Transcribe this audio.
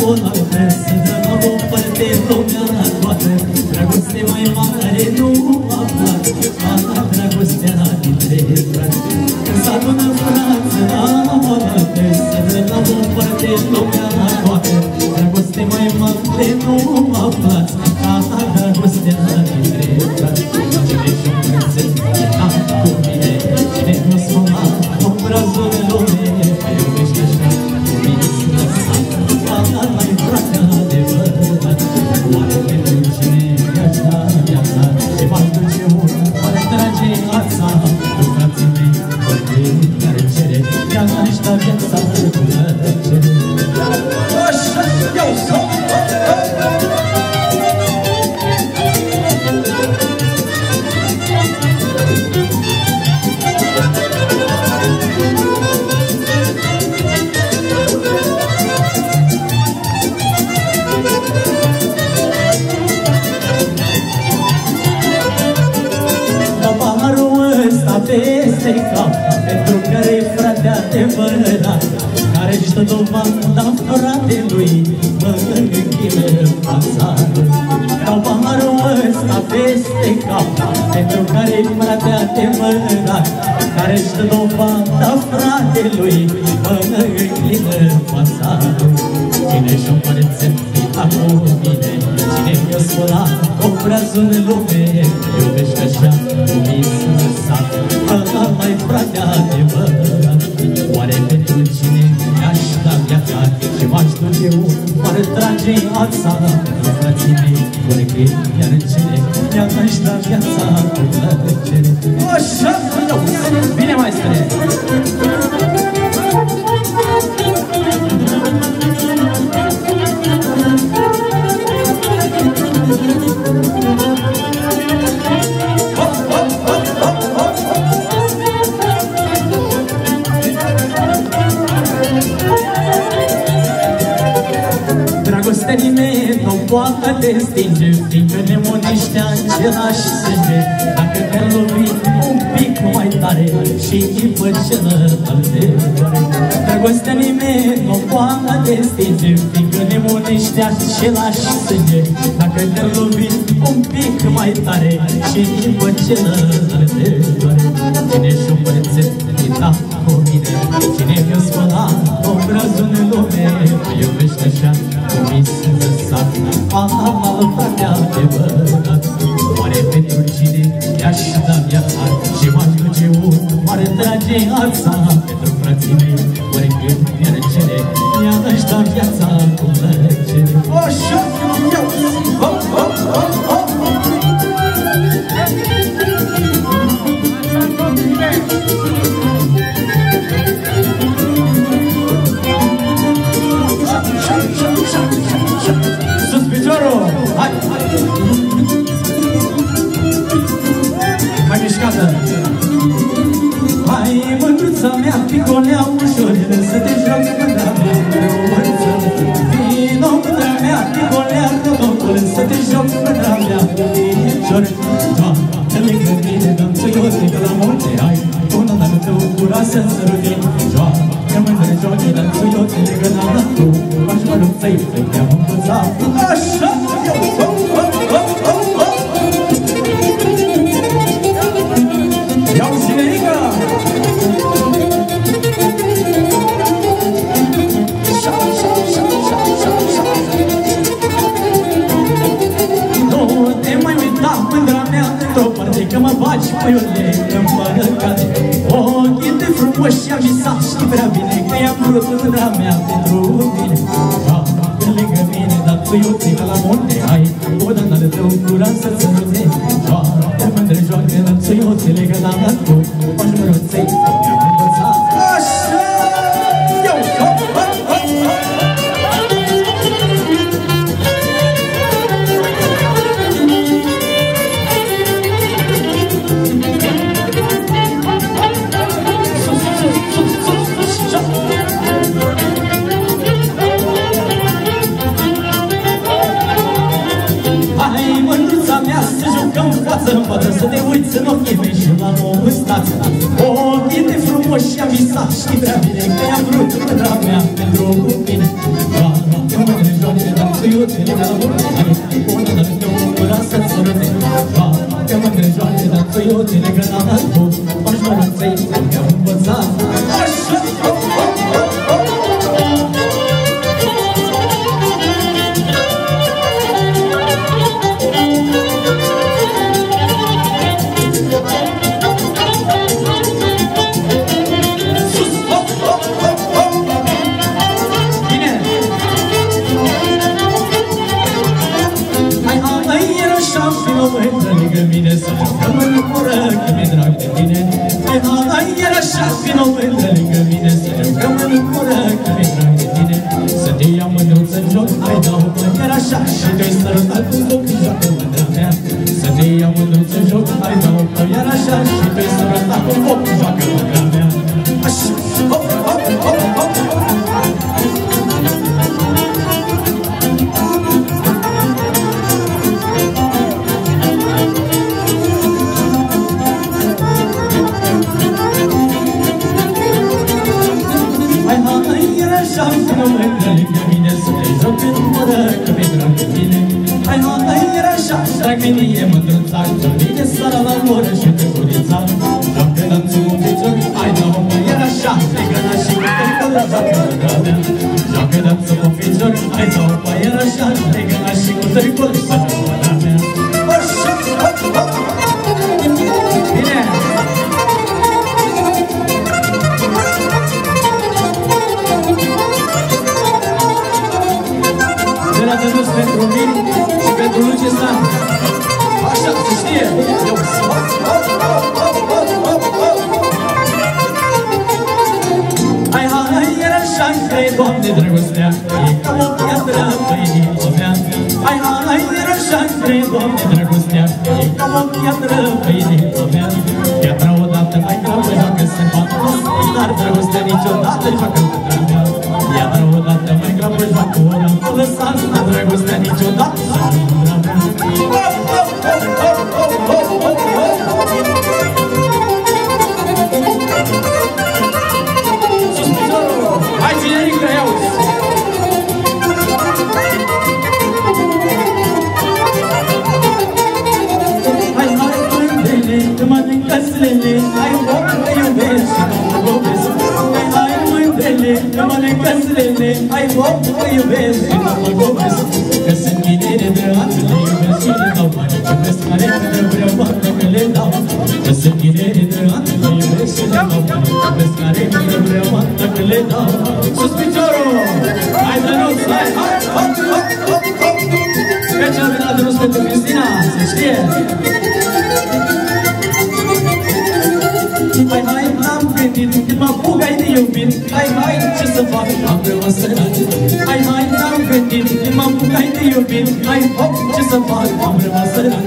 volată, să dă la o parte lumea toată. Dragoste mai mare nu aflat, dragostea dintre frați. Când s-adună frați la volată, să dă la o parte lumea toată. Dragoste mai mare nu aflat, dragostea dintre frați. Cine-și îmbrățesc cu mine, cine nu spune obrazul lumii, mă iubește așa, cu mine sunt lăsat, mai frate adevărat. Oare pentru cine e așa viața, ce m-ar duce un, m-ar trage ața, cu frații mei, oricând care cere, i-am așta viața cu plăcere. Așa, iau sau! Peste cap, pentru care-i frate adevărat, care-și dă dovada fratelui, mă închină în fața lui. Dau paharul ăsta peste cap, pentru care-i frate adevărat, care-și dă dovada fratelui, mă închină în fața lui. Cine-și împărțe vita cu mine, cine mi-o spăla obrazul în lume, iubește așa cu visul lăsat, mai frate adevărat. Oare pentru cine mi-aș da viața și m-aș duce un, m-ar trage ața, pentru frații mei, oricând iar cine mi-aș da viața cu plăcere. Așa, bine maestre! Dragostea nimeni nu poate te stinge, fiindcă ne unește același sânge. Dacă te-ar lovi un pic mai tare și după celălalte doare. Dragostea nimeni nu poate te stinge, fiindcă ne unește același sânge. Dacă te-ar lovi un pic mai tare și după celălalte doare. Cine-și împărțe vita cu mine, cine mi-o spăla obrazul în lume, mă iubește așa cu visul lăsat, frate adevărat. Oare pentru cine i-aș da viața și m-aș duce un, m-ar trage ața, pentru frații mei, oricând mi-ar cere, i-aș da viața cu plăcere. Așa, iau, hop, hop, hop, hop. Sus piciorul! Hai! Mai mișcată! Hai, mândruța mea, picolea ușor, să te joc mândra mea, mândruță. Vino, mândra mea, picolea rodocul, să te joc mândra mea, picior. Joacă lângă mine, dăm-ți o iotică la munte, hai, până la tău gura să-ți sărute. Joacă mândră, joacă, dăm-ți o iotică la tu, aș mă rog să-i te-am învățat. Așa! Hop, hop, hop, hop, hop! Iau Silerica! Nu te mai uita, mândra mea, într-o parte, că mă bagi pe iule împărăcate. Ochii de frumoși și-am visat, știi prea bine că i-am vrut mândra mea pentru tine. Joacă lângă mine, dar tu iubită la munte, hai, odată de tău gura să-ți sărute. Joacă mândră, joacă, dar tu iubită la tu, aș mă rog să-i te-am învățat. Așa! Iau, hop, hop, hop, hop! Să jucăm față în față, să te uiți în ochii mei și la o stați. Ochii de lăsat, știi prea bine că i-am vrut mâna mea pentru cu mine. Că mândre joane de danțuiutele mea la murare, una la rândă una să-ți sărute. Că mândre joane de danțuiutele că n-am dat cu mașmărăței că-am învățat. Așa! Lângă mine să rămân în cură, că mi-e drag de tine. Hai, iar așa, vino mândră lângă mine să rămân în cură, că mi-e drag de tine. Să te iau mândruț în joc, hai dau mă, iar așa, și te-ai sărutat cu foc, joacă mândra mea. Să te iau mândruț în joc, hai dau mă, iar așa, și te-ai sărutat cu foc, joacă mândra mea. Așa, hop, hop, hop, hop, hop. Lângă mine să te joc în mură, că mi-e drag de tine. Hai, iar așa, dragă-nie mândruța, că vine sara la mură și te curița. Joacă danțul un picior, hai, dau-mă, iar așa, strigă-na și cu-te-călă, joacă mândra mea. Joacă danțul un picior, hai, dau-mă, iar așa, strigă-na și cu-te-călă, joacă mândra mea. Așa, hop, hop, bine! Dănuț pentru mine și pentru Luce Stan. Așa, se știe. Hai, iar așa crei, Doamne, dragostea, e ca o piatră pe inima mea. Hai, iar așa crei, Doamne, dragostea, e ca o piatră pe inima mea. Piatra odată mai grabă, joacă să bată, dar dragostea niciodată joacă mândra mea. Piatra odată mai grabă, joacă ora mă lăsat, dar dragostea niciodată joacă mândra mea. Sus piciorul! Hai, generic, că iau! Hai, mândrele, că mănâncă slele, hai, hop, că iubesc și nu mă gobesc. Hai, mândrele, că mănâncă slele, hai, hop, că iubesc și nu mă gobesc. Că sunt chinere de ață, le iubesc și le dau bani, că vezi care mână vreau bani, că le dau. Că sunt chinere de ață, le iubesc și le dau bani, că vezi care mână vreau bani, că le dau. Sus piciorul! Hai, Dănuț, hai, hop, hop, hop, hop! Special de la Dănuț pentru Cristina, se știe! Hai, am gândit, când mă apucai de iubit. Hai, ce să fac, am rămas sărat. Hai, am gândit, când mă apucai de iubit. Hai, hop, ce să fac, am rămas sărat.